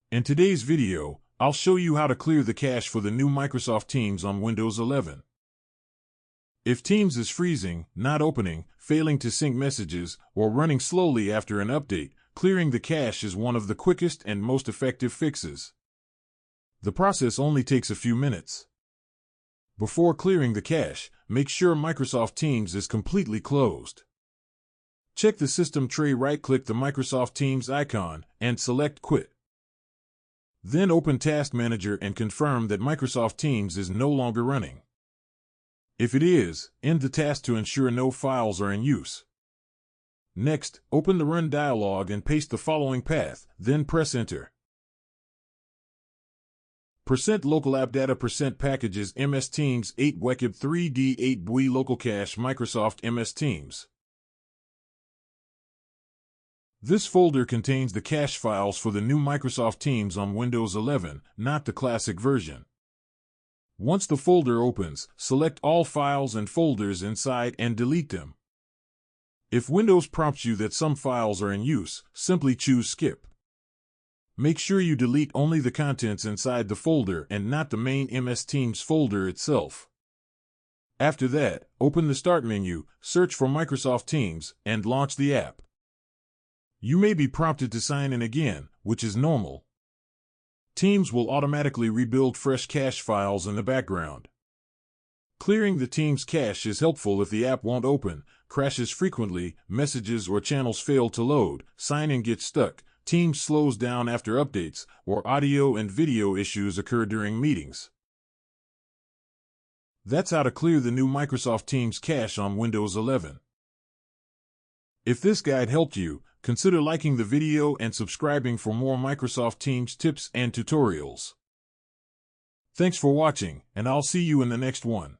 In today's video, I'll show you how to clear the cache for the new Microsoft Teams on Windows 11. If Teams is freezing, not opening, failing to sync messages, or running slowly after an update, clearing the cache is one of the quickest and most effective fixes. The process only takes a few minutes. Before clearing the cache, make sure Microsoft Teams is completely closed. Check the system tray, right-click the Microsoft Teams icon, and select Quit. Then open Task Manager and confirm that Microsoft Teams is no longer running. If it is, end the task to ensure no files are in use. Next, open the Run dialog and paste the following path, then press Enter. %local app data %packages MS Teams 8 wcib 3d 8 bui local cache Microsoft MS Teams. This folder contains the cache files for the new Microsoft Teams on Windows 11, not the classic version. Once the folder opens, select all files and folders inside and delete them. If Windows prompts you that some files are in use, simply choose Skip. Make sure you delete only the contents inside the folder and not the main MS Teams folder itself. After that, open the Start menu, search for Microsoft Teams, and launch the app. You may be prompted to sign in again, which is normal. Teams will automatically rebuild fresh cache files in the background. Clearing the Teams cache is helpful if the app won't open, crashes frequently, messages or channels fail to load, sign-in gets stuck, Teams slows down after updates, or audio and video issues occur during meetings. That's how to clear the new Microsoft Teams cache on Windows 11. If this guide helped you, consider liking the video and subscribing for more Microsoft Teams tips and tutorials. Thanks for watching, and I'll see you in the next one.